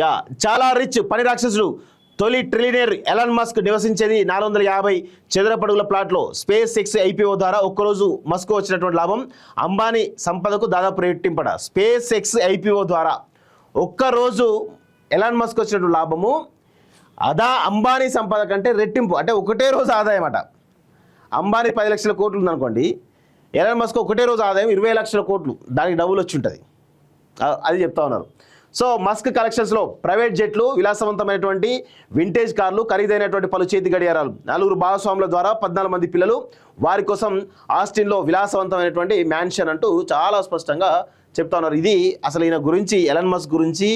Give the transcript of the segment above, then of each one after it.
Yeah చాలా rich పని రాక్షసుడు తొలి ట్రిలియనర్ ఎలాన్ మస్క్ నివసించేది 450 చదరపడుగుల ప్లాట్లో స్పేస్ ఎక్స్ ఐపీఓ ద్వారా ఒక్కరోజు మస్క్ వచ్చినటువంటి లాభం అంబానీ సంపదకు దాదాపు రెట్టింపడ. స్పేస్ ఎక్స్ ఐపీఓ ద్వారా ఒక్కరోజు ఎలాన్ మస్క్ వచ్చినటువంటి లాభము అంబానీ సంపద కంటే రెట్టింపు, అంటే ఒకటే రోజు ఆదాయం అట. అంబానీ 10 లక్షల కోట్లు ఉందనుకోండి, ఎలాన్ మస్క్ ఒకటే రోజు ఆదాయం 20 లక్షల కోట్లు, దానికి డబ్బులు వచ్చి ఉంటుంది. అది చెప్తా ఉన్నారు. సో మస్క్ కలెక్షన్స్లో ప్రైవేట్ జెట్లు, విలాసవంతమైనటువంటి వింటేజ్ కార్లు, ఖరీదైనటువంటి పలు చేతి గడియారాలు, 4 భాగస్వాముల ద్వారా 14 మంది పిల్లలు, వారి కోసం ఆస్టిన్లో విలాసవంతమైనటువంటి మ్యాన్షన్ అంటూ చాలా స్పష్టంగా చెప్తా ఉన్నారు. ఇది అసలు ఈయన గురించి, ఎలాన్ మస్క్ గురించి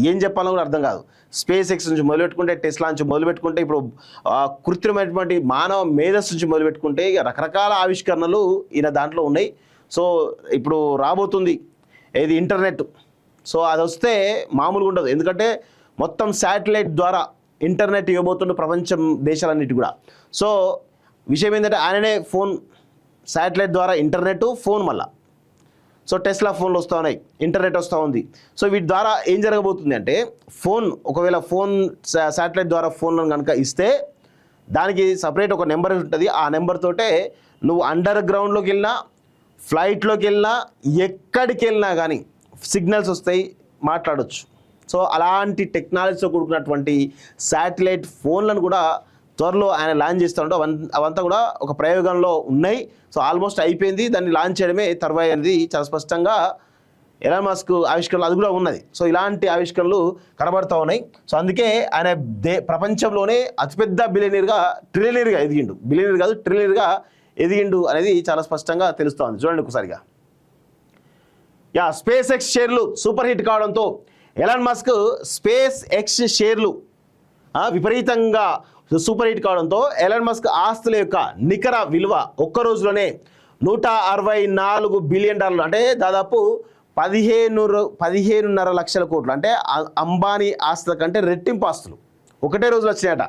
ఏం చెప్పాలో కూడా అర్థం కాదు. స్పేస్ ఎక్స్ నుంచి మొదలుపెట్టుకుంటే, టెస్లా నుంచి మొదలుపెట్టుకుంటే, ఇప్పుడు కృత్రిమైనటువంటి మానవ మేధస్సు నుంచి మొదలుపెట్టుకుంటే రకరకాల ఆవిష్కరణలు ఈయన దాంట్లో ఉన్నాయి. సో ఇప్పుడు రాబోతుంది ఏది ఇంటర్నెట్. సో అది వస్తే మామూలుగా ఉండదు, ఎందుకంటే మొత్తం శాటిలైట్ ద్వారా ఇంటర్నెట్ ఇవ్వబోతుండే ప్రపంచం దేశాలన్నిటి కూడా. సో విషయం ఏంటంటే ఆయననే ఫోన్, శాటిలైట్ ద్వారా ఇంటర్నెట్, ఫోన్, మళ్ళా సో టెస్లా ఫోన్లు వస్తూ ఉన్నాయి, ఇంటర్నెట్ వస్తూ ఉంది. సో వీటి ద్వారా ఏం జరగబోతుంది అంటే, ఫోన్ ఒకవేళ ఫోన్ శాటిలైట్ ద్వారా ఫోన్లను కనుక ఇస్తే దానికి సపరేట్ ఒక నెంబర్ ఉంటుంది. ఆ నెంబర్ తోటే నువ్వు అండర్ గ్రౌండ్లోకి వెళ్ళినా, ఫ్లైట్లోకి వెళ్ళినా, ఎక్కడికి వెళ్ళినా కానీ సిగ్నల్స్ వస్తాయి, మాట్లాడవచ్చు. సో అలాంటి టెక్నాలజీతో కూడుకున్నటువంటి శాటిలైట్ ఫోన్లను కూడా త్వరలో ఆయన లాంచ్ చేస్తూ ఉంటే అవంతా కూడా ఒక ప్రయోగంలో ఉన్నాయి. సో ఆల్మోస్ట్ అయిపోయింది, దాన్ని లాంచ్ చేయడమే తర్వాయి అనేది చాలా స్పష్టంగా ఎలాన్ మస్క్ ఆవిష్కరణలు అది కూడా ఉన్నది. సో ఇలాంటి ఆవిష్కరణలు కనబడుతూ ఉన్నాయి. సో అందుకే ఆయన ప్రపంచంలోనే అతిపెద్ద ట్రిలియనర్గా ఎదిగిండు. బిలియనర్ కాదు, ట్రిలియనర్గా ఎదిగిండు అనేది చాలా స్పష్టంగా తెలుస్తూ ఉంది. చూడండి ఒకసారిగా. స్పేస్ ఎక్స్ షేర్లు సూపర్ హిట్ కావడంతో ఎలాన్ మస్క్ స్పేస్ ఎక్స్ షేర్లు విపరీతంగా సూపర్ హిట్ కావడంతో ఎలాన్ మస్క్ ఆస్తుల యొక్క నికర విలువ ఒక్క రోజులోనే $164 బిలియన్, అంటే దాదాపు 15.5 లక్షల కోట్లు, అంటే అంబానీ ఆస్తుల కంటే రెట్టింపు ఆస్తులు ఒకటే రోజులో వచ్చినాయట.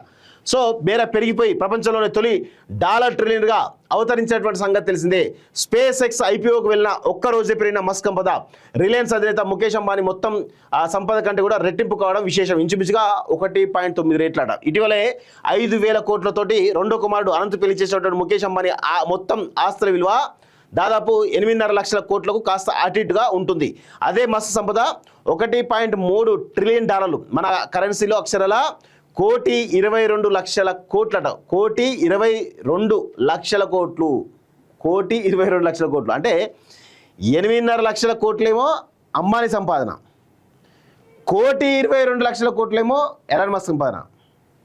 సో బేర పెరిగిపోయి ప్రపంచంలోనే తొలి $1 అవతరించినటువంటి సంగతి తెలిసిందే. స్పేస్ ఎక్స్ ఐపీఓకి వెళ్ళిన ఒక్క రోజే పెరిగిన మస్క్ సంపద రిలయన్స్ అధినేత ముఖేష్ అంబానీ మొత్తం సంపద కంటే కూడా రెట్టింపు కావడం విశేషం. ఇంచుమించుగా 1.9 రెట్లట. ఇటీవలే 5,000 కోట్లతోటి రెండో కుమారుడు అనంత్ పెళ్లి చేసినటువంటి ముఖేష్ అంబానీ మొత్తం ఆస్తుల విలువ దాదాపు 8.5 లక్షల కోట్లకు కాస్త అటు ఇటుగా ఉంటుంది. అదే మస్క్ సంపద $1.3 ట్రిలియన్, మన కరెన్సీలో అక్షరాల 1,22 లక్షల కోట్లట. 1,22 లక్షల కోట్లు, 1,22 లక్షల కోట్లు, అంటే 8.5 లక్షల కోట్లేమో అంబానీ సంపాదన, 1,22 లక్షల కోట్లేమో ఎలాన్ మస్క్ సంపాదన.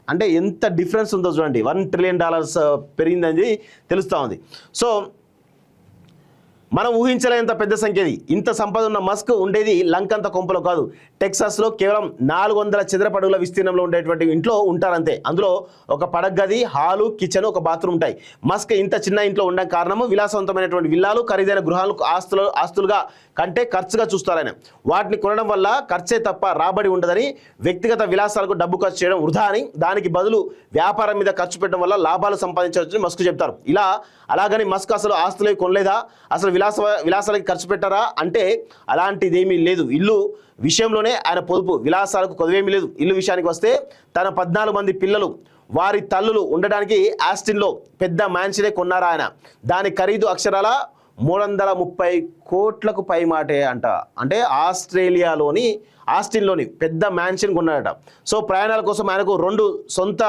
అంటే ఎంత డిఫరెన్స్ ఉందో చూడండి. $1 ట్రిలియన్ పెరిగిందని తెలుస్తూ ఉంది. సో మనం ఊహించలేనంత పెద్ద సంఖ్యది. ఇంత సంపద ఉన్న మస్క్ ఉండేది లంకంత కొంపలో కాదు, టెక్సాస్లో కేవలం 400 చదరపడుగుల విస్తీర్ణంలో ఉండేటువంటి ఇంట్లో ఉంటారంతే. అందులో ఒక పడగది, హాలు, కిచెన్, ఒక బాత్రూమ్ ఉంటాయి. మస్క్ ఇంత చిన్న ఇంట్లో ఉండడం కారణము విలాసవంతమైనటువంటి విల్లాలు, ఖరీదైన గృహాలు ఆస్తులుగా కంటే ఖర్చుగా చూస్తారని. వాటిని కొనడం వల్ల ఖర్చే తప్ప రాబడి ఉండదని, వ్యక్తిగత విలాసాలకు డబ్బు ఖర్చు చేయడం వృధా అని, దానికి బదులు వ్యాపారం మీద ఖర్చు పెట్టడం వల్ల లాభాలు సంపాదించవచ్చని మస్క్ చెప్తారు. అలాగని మస్క్ అసలు ఆస్తులే కొనలేదా, అసలు విలాసాలకి ఖర్చు పెట్టారా అంటే అలాంటిది ఏమీ లేదు. ఇల్లు విషయంలోనే ఆయన పొదుపు, విలాసాలకు కొదవేమీ లేదు. ఇల్లు విషయానికి వస్తే తన 14 మంది పిల్లలు, వారి తల్లులు ఉండడానికి ఆస్టిన్లో పెద్ద మ్యాన్షనే కొన్నారా ఆయన. దాని ఖరీదు అక్షరాల 330 కోట్లకు పై మాటే అంట. అంటే ఆస్టిన్లోని పెద్ద మ్యాన్షన్ కొన్నాడట. సో ప్రయాణాల కోసం ఆయనకు 2 సొంత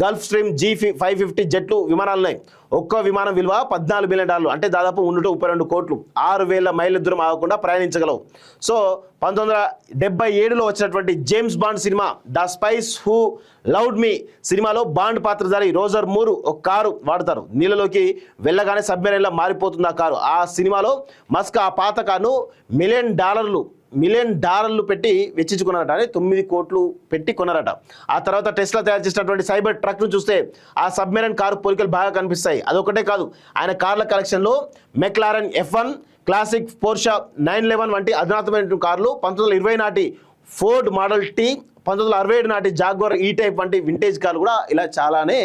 గల్ఫ్ స్ట్రీమ్ G550 జెట్లు విమానాలు ఉన్నాయి. ఒక్క విమానం విలువ $14 బిలియన్, అంటే దాదాపు 32 కోట్లు. 6,000 మైళ్ళ దూరం ఆగకుండా ప్రయాణించగలవు. సో 1977లో వచ్చినటువంటి James bond cinema the spice who loved మీ సినిమాలో బాండ్ పాత్రధారి రోజర్ మూర్ ఒక కారు వాడతారు. నీళ్ళలోకి వెళ్ళగానే సబ్మెరైన్లా మారిపోతుంది ఆ కారు. ఆ సినిమాలో మస్క్ ఆ పాత కారును $1 మిలియన్ పెట్టి వెచ్చించుకున్నారట. అని 9 కోట్లు పెట్టి కొన్నారట. ఆ తర్వాత టెస్లా తయారు చేసినటువంటి సైబర్ ట్రక్ను చూస్తే ఆ సబ్మెరైన్ కారు పోలికలు బాగా కనిపిస్తాయి. అదొకటే కాదు, ఆయన కార్ల కలెక్షన్లో మెక్లారెన్ F1, క్లాసిక్, పోర్షా 911 వంటి అధునాతమైన కార్లు, 1920 నాటి ఫోర్డ్ మోడల్ టీ, 1967 నాటి జాగ్వార్ ఈ టైప్ వంటి వింటేజ్ కార్లు కూడా ఇలా చాలానే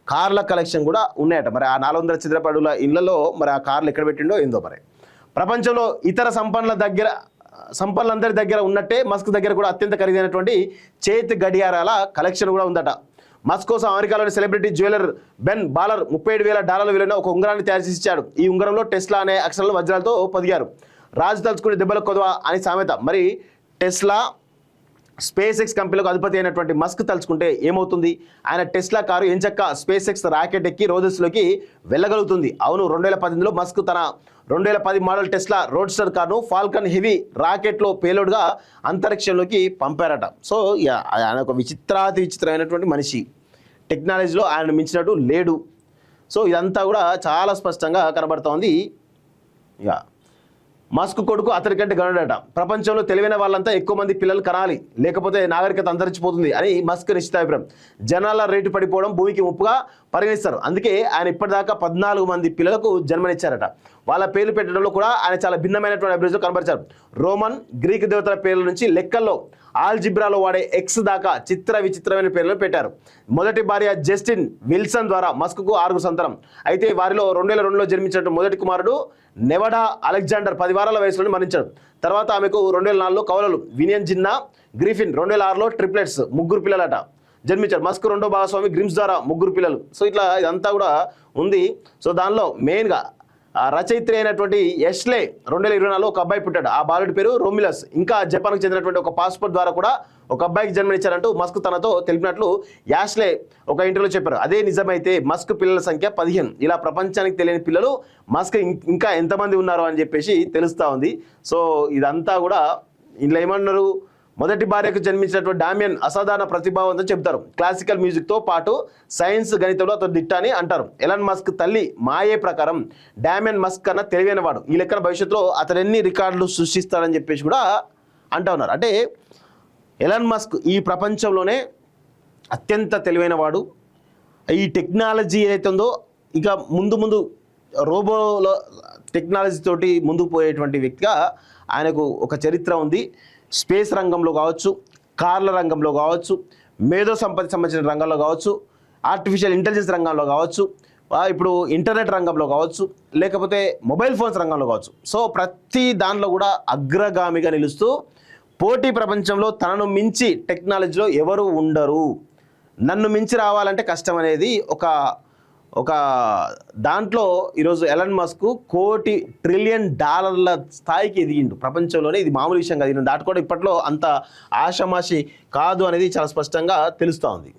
కార్ల కలెక్షన్ కూడా ఉన్నాయట. మరి ఆ 400 చదరపు అడుగుల ఇళ్లలో మరి ఆ కార్లు ఎక్కడ పెట్టిండో ఏందో. మరి ప్రపంచంలో ఇతర సంపన్నుల దగ్గర సంపన్నులందరి దగ్గర ఉన్నట్టే మస్క్ దగ్గర కూడా అత్యంత ఖరీదైనటువంటి చేతి గడియారాల కలెక్షన్ కూడా ఉందట. మస్క్ కోసం అమెరికాలోని సెలబ్రిటీ జ్యువెలర్ బెన్ బాలర్ $37,000 విలువైన ఒక ఉంగరాన్ని తయారు చేసి ఇచ్చాడు. ఈ ఉంగరంలో టెస్లా అనే అక్షరాలు వజ్రాలతో పొదిగారు. రాజు తలుచుకునే దెబ్బలకు కొదవ అని సామెత. మరి టెస్లా స్పేస్ ఎక్స్ కంపెనీలకు అధిపతి అయినటువంటి మస్క్ తలుచుకుంటే ఏమవుతుంది? ఆయన టెస్లా కారు ఎంచక్క స్పేస్ ఎక్స్ రాకెట్ ఎక్కి రోజెస్లోకి వెళ్ళగలుగుతుంది. అవును, 2018లో మస్క్ తన 2010 మోడల్ టెస్లా రోడ్స్టర్ కార్ను ఫాల్కన్ హెవీ రాకెట్లో పేలోడ్గా అంతరిక్షంలోకి పంపారట. సో ఆయన ఒక విచిత్రమైనటువంటి మనిషి. టెక్నాలజీలో ఆయన మించినట్టు లేడు. సో ఇదంతా కూడా చాలా స్పష్టంగా కనబడుతోంది. ఇక మస్క్ కొడుకు అతనికంటే గనుడట. ప్రపంచంలో తెలివైన వాళ్ళంతా ఎక్కువ మంది పిల్లలు కనాలి, లేకపోతే నాగరికత అంతరించిపోతుంది అని మస్క్ నిశ్చితాభిప్రాయం. జనాల రేటు పడిపోవడం భూమికి ముప్పుగా పరిగణిస్తారు. అందుకే ఆయన ఇప్పటిదాకా 14 మంది పిల్లలకు జన్మనిచ్చారట. వాళ్ళ పేర్లు పెట్టడంలో కూడా ఆయన చాలా భిన్నమైనటువంటి అభిరుచిలో కనబరిచారు. రోమన్, గ్రీక్ దేవతల పేర్ల నుంచి లెక్కల్లో ఆల్జిబ్రాలో వాడే ఎక్స్ దాకా విచిత్రమైన పేర్లను పెట్టారు. మొదటి భార్య జస్టిన్ విల్సన్ ద్వారా మస్క్కు 6 సంతానం. అయితే వారిలో 2002లో జన్మించిన మొదటి కుమారుడు నెవడా అలెగ్జాండర్ 10 వారాల వయసులో మరణించాడు. తర్వాత ఆమెకు 2004లో కవలలు వినియన్ జిన్నా గ్రిఫిన్, 2006లో ట్రిప్లెట్స్ 3 పిల్లలట జన్మించారు. మస్క్ రెండో భాగస్వామి గ్రిమ్స్ ద్వారా 3 పిల్లలు. సో ఇట్లా ఇదంతా కూడా ఉంది. సో దానిలో మెయిన్గా రచయిత్రి అయినటువంటి యష్లే 2024లో ఒక అబ్బాయి పుట్టాడు. ఆ బాలుడి పేరు రోమిలస్. ఇంకా జపాన్కు చెందినటువంటి ఒక పాస్పోర్ట్ ద్వారా కూడా ఒక అబ్బాయికి జన్మనిచ్చారంటూ మస్క్ తనతో తెలిపినట్లు యాష్లే ఒక ఇంటర్వ్యూలో చెప్పారు. అదే నిజమైతే మస్క్ పిల్లల సంఖ్య 15. ఇలా ప్రపంచానికి తెలియని పిల్లలు మస్క్ ఇంకా ఎంతమంది ఉన్నారు అని చెప్పేసి తెలుస్తూ ఉంది. సో ఇదంతా కూడా ఇంట్లో ఏమన్నారు, మొదటి భార్యకు జన్మించినటువంటి డామియన్ అసాధారణ ప్రతిభావంతం చెబుతారు. క్లాసికల్ మ్యూజిక్తో పాటు సైన్స్, గణితంలో అతను దిట్ట అని అంటారు. ఎలాన్ మస్క్ తల్లి మాయే ప్రకారం డామియన్ మస్క్ కన్నా తెలివైనవాడు. ఈ లెక్కన భవిష్యత్తులో అతను ఎన్ని రికార్డులు సృష్టిస్తాడని చెప్పేసి కూడా అంటా ఉన్నారు. అంటే ఎలాన్ మస్క్ ఈ ప్రపంచంలోనే అత్యంత తెలివైనవాడు. ఈ టెక్నాలజీ ఏదైతే ఉందో ఇక ముందు రోబోల టెక్నాలజీ తోటి ముందుకు పోయేటువంటి వ్యక్తిగా ఆయనకు ఒక చరిత్ర ఉంది. స్పేస్ రంగంలో కావచ్చు, కార్ల రంగంలో కావచ్చు, మేధో సంపత్తికి సంబంధించిన రంగంలో కావచ్చు, ఆర్టిఫిషియల్ ఇంటెలిజెన్స్ రంగంలో కావచ్చు, ఇప్పుడు ఇంటర్నెట్ రంగంలో కావచ్చు, లేకపోతే మొబైల్ ఫోన్స్ రంగంలో కావచ్చు. సో ప్రతి దానిలో కూడా అగ్రగామిగా నిలుస్తూ పోటీ ప్రపంచంలో తనను మించి టెక్నాలజీలో ఎవరు ఉండరు, నన్ను మించి రావాలంటే కష్టం అనేది ఒక దాంట్లో ఈరోజు ఎలన్ మస్క్ $1 ట్రిలియన్ స్థాయికి ఎదిగిండు ప్రపంచంలోనే. ఇది మామూలు విషయం కాదు. దాటుకోవడం ఇప్పట్లో అంత ఆషామాషి కాదు అనేది చాలా స్పష్టంగా తెలుస్తూ ఉంది.